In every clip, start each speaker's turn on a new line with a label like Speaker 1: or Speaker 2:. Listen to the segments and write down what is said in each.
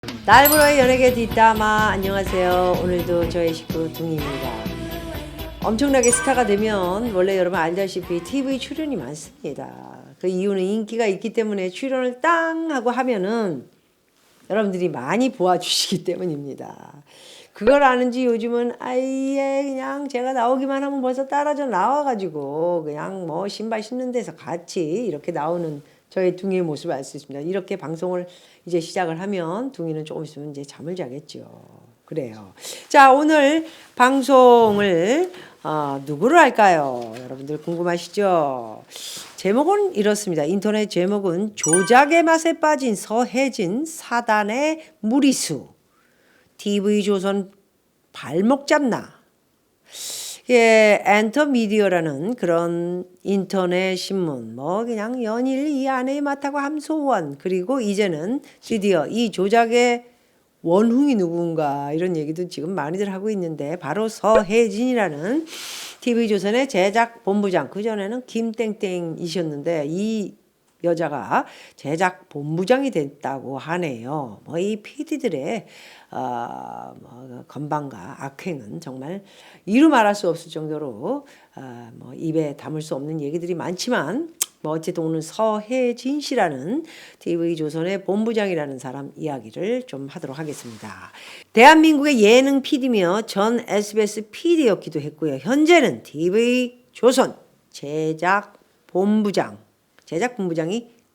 Speaker 1: 날보러의 연예계 뒷담화. 안녕하세요. 오늘도 저의 식구 둥이입니다. 엄청나게 스타가 되면 원래 여러분 알다시피 TV 출연이 많습니다. 그 이유는 인기가 있기 때문에 출연을 땅 하고 하면은 여러분들이 많이 보아주시기 때문입니다. 그걸 아는지 요즘은 아예 그냥 제가 나오기만 하면 벌써 따라져 나와가지고 그냥 뭐 신발 신는 데서 같이 이렇게 나오는 저의 둥이의 모습을 알 수 있습니다. 이렇게 방송을 이제 시작을 하면 둥이는 조금 있으면 이제 잠을 자겠죠. 그래요. 자, 오늘 방송을 누구를 할까요? 여러분들 궁금하시죠? 제목은 이렇습니다. 인터넷 제목은 조작의 맛에 빠진 서혜진 사단의 무리수. TV조선 발목 잡나. 예, 엔터미디어라는 그런 인터넷 신문, 뭐 그냥 연일 이 안에 맡아고 함소원, 그리고 이제는 드디어 이 조작의 원흉이 누군가 이런 얘기도 지금 많이들 하고 있는데 바로 서혜진이라는 TV조선의 제작 본부장, 그전에는 김땡땡이셨는데 이 여자가 제작 본부장이 됐다고 하네요. 뭐 이 PD들의 뭐 건방과 악행은 정말 이루 말할 수 없을 정도로 뭐 입에 담을 수 없는 얘기들이 많지만 뭐 어쨌든 오늘 서혜진 씨라는 TV조선의 본부장이라는 사람 이야기를 좀 하도록 하겠습니다. 대한민국의 예능 PD며 전 SBS PD였기도 했고요. 현재는 TV조선 제작 본부장이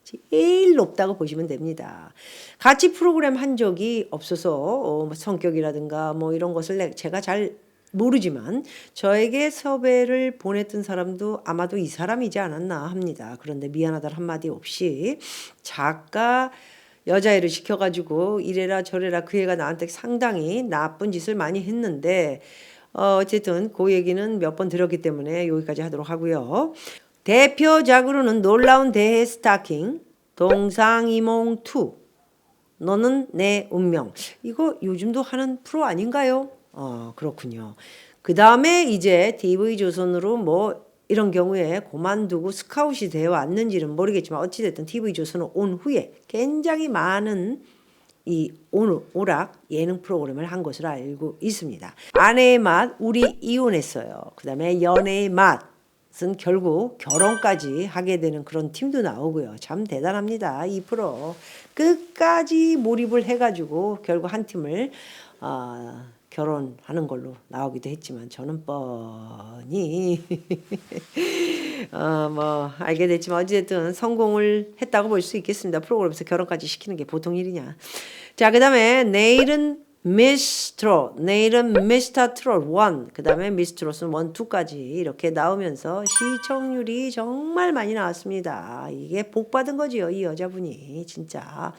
Speaker 1: 제일 높다고 보시면 됩니다. 같이 프로그램 한 적이 없어서 성격이라든가 뭐 이런 것을 제가 잘 모르지만 저에게 섭외를 보냈던 사람도 아마도 이 사람이지 않았나 합니다. 그런데 미안하다는 한마디 없이 작가 여자애를 시켜가지고 이래라 저래라 그 애가 나한테 상당히 나쁜 짓을 많이 했는데 어쨌든 그 얘기는 몇 번 들었기 때문에 여기까지 하도록 하고요. 대표작으로는 놀라운 대해 스타킹, 동상이몽2, 너는 내 운명. 이거 요즘도 하는 프로 아닌가요? 그렇군요. 그 다음에 이제 TV조선으로 뭐 이런 경우에 그만두고 스카웃이 되어 왔는지는 모르겠지만 어찌됐든 TV조선은 온 후에 굉장히 많은 이 오락 예능 프로그램을 한 것으로 알고 있습니다. 아내의 맛, 우리 이혼했어요. 그 다음에 연애의 맛은 결국 결혼까지 하게 되는 그런 팀도 나오고요. 참 대단합니다. 이 프로 끝까지 몰입을 해가지고 결국 한 팀을 결혼하는 걸로 나오기도 했지만 저는 뻔히 뭐 알게 됐지만 어쨌든 성공을 했다고 볼 수 있겠습니다. 프로그램에서 결혼까지 시키는 게 보통 일이냐. 자, 그다음에 내일은 미스터 트롯 1, 그다음에 미스트롯은 1, 2까지 이렇게 나오면서 시청률이 정말 많이 나왔습니다. 이게 복 받은 거지요, 이 여자분이 진짜.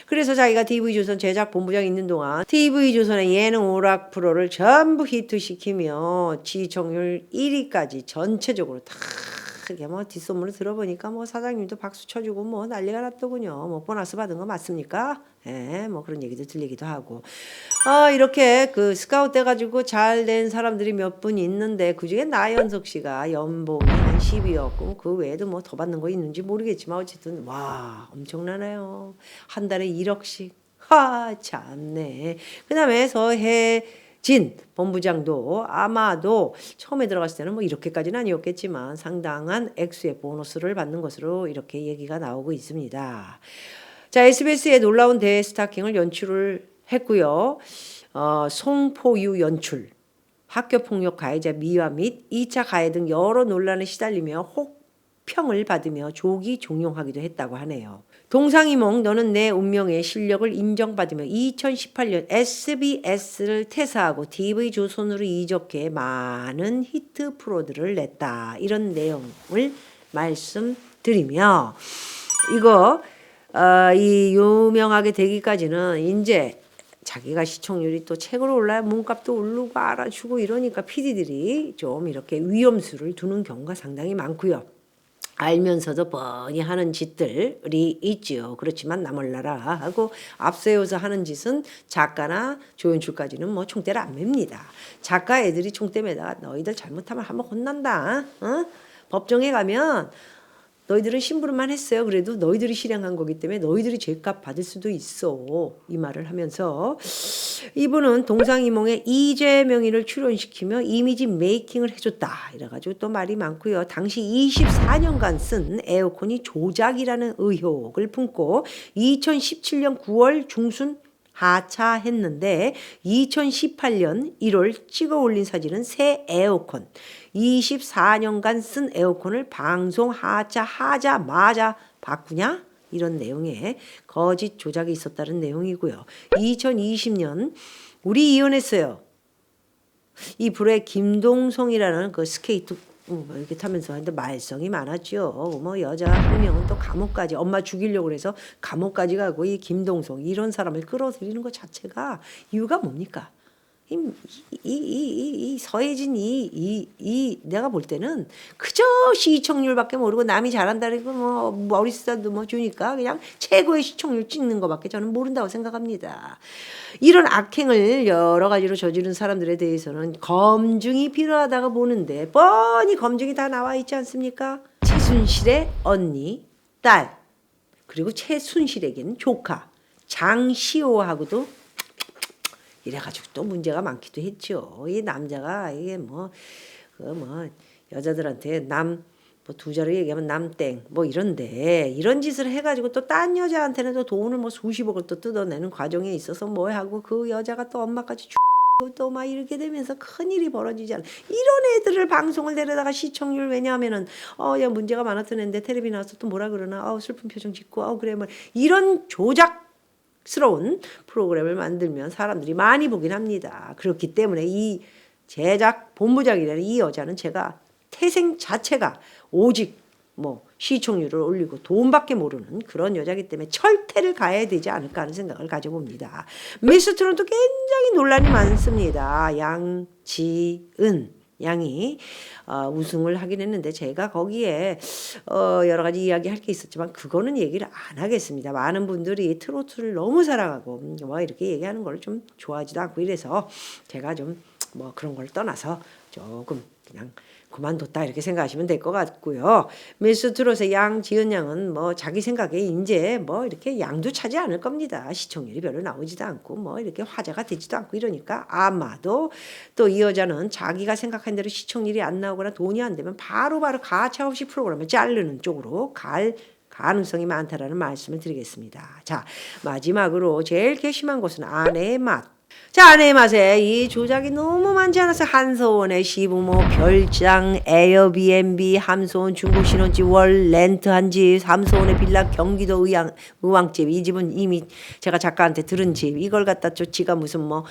Speaker 1: 그래서 자기가 TV조선 제작 본부장이 있는 동안 TV조선의 예능 오락 프로를 전부 히트시키며 시청률 1위까지 전체적으로 다 크게 뭐 뒷소문을 들어보니까 뭐 사장님도 박수 쳐주고 뭐 난리가 났더군요. 뭐 보너스 받은 거 맞습니까? 예, 뭐 그런 얘기도 들리기도 하고. 이렇게 그 스카웃 돼가지고 잘 된 사람들이 몇 분 있는데 그중에 나연석 씨가 연봉이 한 10이었고 그 외에도 뭐 더 받는 거 있는지 모르겠지만 어쨌든 와 엄청나네요. 한 달에 1억씩. 참네. 그 다음에 서혜진 본부장도 아마도 처음에 들어갔을 때는 뭐 이렇게까지는 아니었겠지만 상당한 액수의 보너스를 받는 것으로 이렇게 얘기가 나오고 있습니다. 자, SBS의 놀라운 대스타킹을 연출을 했고요. 송포유 연출, 학교폭력 가해자 미화 및 2차 가해 등 여러 논란에 시달리며 혹평을 받으며 조기 종용하기도 했다고 하네요. 동상이몽 너는 내 운명의 실력을 인정받으며 2018년 SBS를 퇴사하고 TV조선으로 이적해 많은 히트 프로들을 냈다. 이런 내용을 말씀드리며 이거 이 유명하게 되기까지는 이제 자기가 시청률이 또 책으로 올라야 몸값도 오르고 알아주고 이러니까 PD들이 좀 이렇게 위험수를 두는 경우가 상당히 많고요. 알면서도 뻔히 하는 짓들이 있지요. 그렇지만 나 몰라라 하고 앞세워서 하는 짓은 작가나 조연출까지는 뭐 총대를 안 맵니다. 작가 애들이 총대 매다가 너희들 잘못하면 한번 혼난다. 법정에 가면 너희들은 심부름만 했어요. 그래도 너희들이 실행한 거기 때문에 너희들이 죄값 받을 수도 있어. 이 말을 하면서 이분은 동상이몽에 이재명이를 출연시키며 이미지 메이킹을 해줬다. 이래가지고 또 말이 많고요. 당시 24년간 쓴 에어컨이 조작이라는 의혹을 품고 2017년 9월 중순 하차했는데 2018년 1월 찍어 올린 사진은 새 에어컨 24년간 쓴 에어컨을 방송 하자마자 바꾸냐? 이런 내용의 거짓 조작이 있었다는 내용이고요. 2020년 우리 이혼했어요. 이 불에 김동성이라는 그 스케이트 이렇게 타면서 하는데 말썽이 많았죠. 뭐 여자 한 명은 또 감옥까지 엄마 죽이려고 그래서 감옥까지 가고 이 김동성 이런 사람을 끌어들이는 것 자체가 이유가 뭡니까? 이 서혜진 내가 볼 때는 그저 시청률밖에 모르고 남이 잘한다고 뭐 머리스타도 뭐 주니까 그냥 최고의 시청률 찍는 것밖에 저는 모른다고 생각합니다. 이런 악행을 여러 가지로 저지른 사람들에 대해서는 검증이 필요하다고 보는데 뻔히 검증이 다 나와 있지 않습니까? 최순실의 언니, 딸 그리고 최순실에게는 조카 장시호하고도 이래가지고 또 문제가 많기도 했죠. 이 남자가 이게 뭐 여자들한테 뭐 두 자로 얘기하면 남땡 뭐 이런데 이런 짓을 해가지고 또 딴 여자한테는 또 돈을 뭐 수십억을 또 뜯어내는 과정에 있어서 뭐 하고 그 여자가 또 엄마까지 또 막 이렇게 되면서 큰일이 벌어지잖아. 이런 애들을 방송을 데려다가 시청률 왜냐하면은 야 문제가 많았던 애인데 텔레비 나와서 또 뭐라 그러나 슬픈 표정 짓고 그래 뭐 이런 조작스러운 프로그램을 만들면 사람들이 많이 보긴 합니다. 그렇기 때문에 이 제작 본부장이라는 이 여자는 제가 태생 자체가 오직 뭐 시청률을 올리고 돈밖에 모르는 그런 여자이기 때문에 철퇴를 가해야 되지 않을까 하는 생각을 가져봅니다. 미스트롯도 굉장히 논란이 많습니다. 양지은 양이 우승을 하긴 했는데 제가 거기에 여러 가지 이야기할 게 있었지만 그거는 얘기를 안 하겠습니다. 많은 분들이 트로트를 너무 사랑하고 뭐 이렇게 얘기하는 걸 좀 좋아하지도 않고 이래서 제가 좀 뭐 그런 걸 떠나서 조금 그냥 그만뒀다 이렇게 생각하시면 될 것 같고요. 미스트롯의 양지은 양은 뭐 자기 생각에 이제 뭐 이렇게 양도 차지 않을 겁니다. 시청률이 별로 나오지도 않고 뭐 이렇게 화제가 되지도 않고 이러니까 아마도 또 이 여자는 자기가 생각한 대로 시청률이 안 나오거나 돈이 안 되면 바로바로 가차없이 프로그램을 자르는 쪽으로 갈 가능성이 많다라는 말씀을 드리겠습니다. 자, 마지막으로 제일 괘씸한 것은 아내의 맛. 자, 아내의 맛에 이 조작이 너무 많지 않아서 한서원의 시부모, 별장, 에어비앤비, 함소원 중국 신혼집, 월 렌트한 집, 함소원의 빌라, 경기도 의왕집. 이 집은 이미 제가 작가한테 들은 집. 이걸 갖다 또 지가 무슨 뭐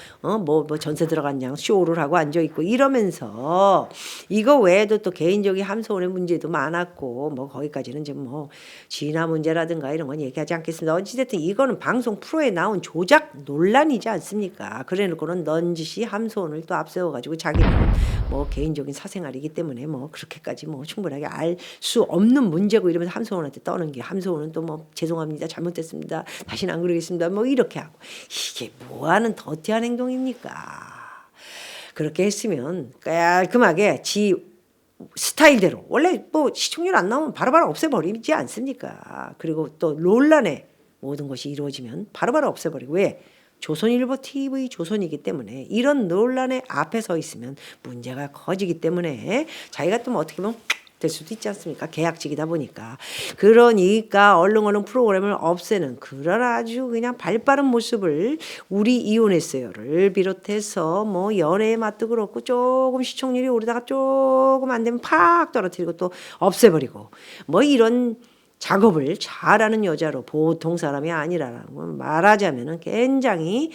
Speaker 1: 전세 들어간 양 쇼를 하고 앉아있고 이러면서 이거 외에도 또 개인적인 함소원의 문제도 많았고 뭐 거기까지는 좀 뭐 진화 문제라든가 이런 건 얘기하지 않겠습니다. 어찌됐든 이거는 방송 프로에 나온 조작 논란이지 않습니까? 그래놓고는 넌지시 함소원을 또 앞세워가지고 자기는 뭐 개인적인 사생활이기 때문에 뭐 그렇게까지 뭐 충분하게 알 수 없는 문제고 이러면서 함소원한테 떠는 게 함소원은 또 뭐 죄송합니다 잘못됐습니다 다시는 안 그러겠습니다 뭐 이렇게 하고 이게 뭐하는 더티한 행동입니까? 그렇게 했으면 깔끔하게 지 스타일대로 원래 뭐 시청률 안 나오면 바로바로 없애버리지 않습니까? 그리고 또 논란에 모든 것이 이루어지면 바로바로 없애버리고 왜? 조선일보 TV 조선이기 때문에 이런 논란의 앞에 서 있으면 문제가 커지기 때문에 자기가 또 뭐 어떻게 보면 될 수도 있지 않습니까? 계약직이다 보니까. 그러니까 얼른 프로그램을 없애는 그런 아주 그냥 발빠른 모습을 우리 이혼했어요를 비롯해서 뭐 연애의 맛도 그렇고 조금 시청률이 오르다가 조금 안 되면 팍 떨어뜨리고 또 없애버리고 뭐 이런 작업을 잘하는 여자로 보통 사람이 아니라고 말하자면 굉장히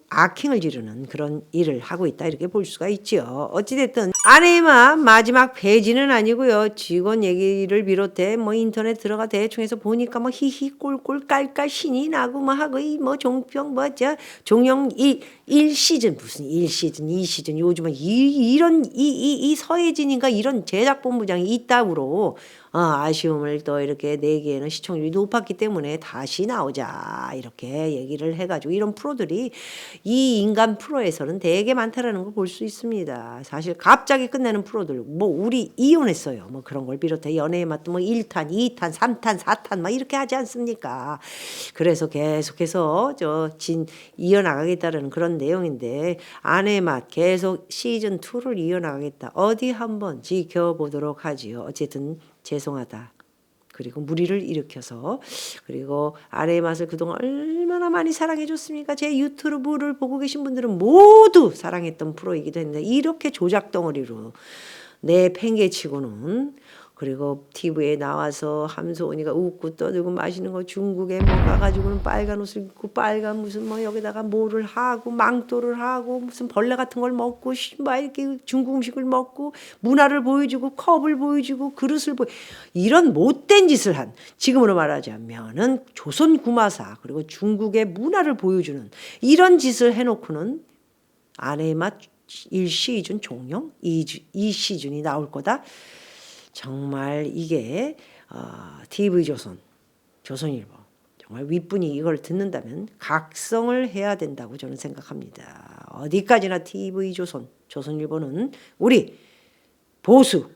Speaker 1: 악행을 지르는 그런 일을 하고 있다 이렇게 볼 수가 있죠. 어찌됐든 아내의 마지막 폐지는 아니고요. 직원 얘기를 비롯해 뭐 인터넷 들어가 대충 해서 보니까 뭐 히히 꼴꼴 깔깔 신이 나고 뭐 하고 뭐 종평 종영 1시즌 무슨 1시즌 2시즌 요즘은 이런 이 서혜진인가 이런 제작본부장이 있다고 아쉬움을 또 이렇게 내기에는 시청률이 높았기 때문에 다시 나오자 이렇게 얘기를 해가지고 이런 프로들이 이 인간 프로에서는 되게 많다라는 걸 볼 수 있습니다. 사실 갑자기 끝내는 프로들 뭐 우리 이혼했어요. 뭐 그런 걸 비롯해 연애의 맛도 뭐 1탄, 2탄, 3탄, 4탄 막 이렇게 하지 않습니까? 그래서 계속해서 이어나가겠다는 그런 내용인데 아내의 맛 계속 시즌 2를 이어나가겠다. 어디 한번 지켜보도록 하지요. 어쨌든 죄송하다. 그리고 무리를 일으켜서 그리고 아내의 맛을 그동안 얼마나 많이 사랑해 줬습니까? 제 유튜브를 보고 계신 분들은 모두 사랑했던 프로이기도 했는데 이렇게 조작 덩어리로 내 팽개치고는 그리고 TV에 나와서 함소은이가 웃고 떠들고 마시는 거 중국에 뭐 가가지고는 빨간 옷을 입고 빨간 무슨 뭐 여기다가 뭐를 하고 망토를 하고 무슨 벌레 같은 걸 먹고 막 이렇게 중국 음식을 먹고 문화를 보여주고 컵을 보여주고 그릇을 이런 못된 짓을 한 지금으로 말하자면은 조선 구마사 그리고 중국의 문화를 보여주는 이런 짓을 해놓고는 아내의 맛 1시즌 종영 2시즌이 나올 거다. 정말 이게 TV조선, 조선일보 정말 윗분이 이걸 듣는다면 각성을 해야 된다고 저는 생각합니다. 어디까지나 TV조선, 조선일보는 우리 보수,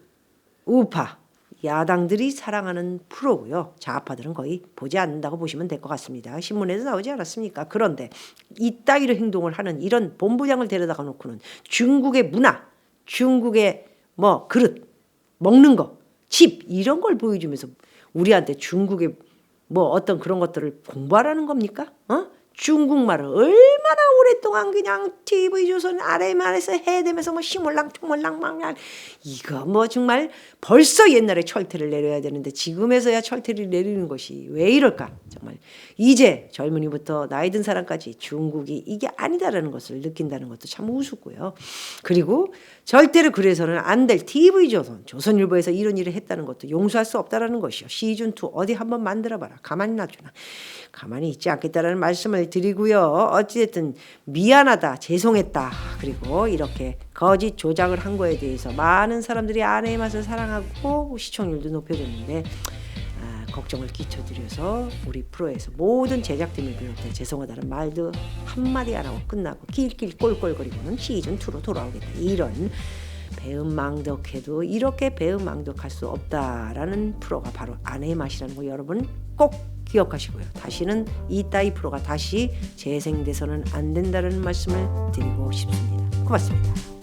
Speaker 1: 우파, 야당들이 사랑하는 프로고요. 좌파들은 거의 보지 않는다고 보시면 될 것 같습니다. 신문에도 나오지 않았습니까? 그런데 이따위로 행동을 하는 이런 본부장을 데려다가 놓고는 중국의 문화, 중국의 뭐 그릇, 먹는 거, 집 이런 걸 보여주면서 우리한테 중국의 뭐 어떤 그런 것들을 공부하라는 겁니까? 중국말을 얼마나 오랫동안 그냥 TV조선 아래만에서 해대면서 뭐 시몰랑초몰랑 막 이거 뭐 정말 벌써 옛날에 철퇴를 내려야 되는데 지금에서야 철퇴를 내리는 것이 왜 이럴까? 정말 이제 젊은이부터 나이 든 사람까지 중국이 이게 아니다라는 것을 느낀다는 것도 참 우습고요. 그리고 절대로 그래서는 안 될 TV조선, 조선일보에서 이런 일을 했다는 것도 용서할 수 없다라는 것이요. 시즌2 어디 한번 만들어봐라. 가만히 놔주나. 가만히 있지 않겠다라는 말씀을 드리고요. 어찌됐든 미안하다, 죄송했다. 그리고 이렇게 거짓 조작을 한 거에 대해서 많은 사람들이 아내의 맛을 사랑하고 시청률도 높여줬는데 걱정을 끼쳐드려서 우리 프로에서 모든 제작팀을 비롯해 죄송하다는 말도 한마디 안 하고 끝나고 낄낄 꼴꼴거리고는 시즌2로 돌아오겠다. 이런 배은망덕해도 이렇게 배은망덕할 수 없다라는 프로가 바로 아내의 맛이라는 거 여러분 꼭 기억하시고요. 다시는 이따위 프로가 다시 재생돼서는 안 된다는 말씀을 드리고 싶습니다. 고맙습니다.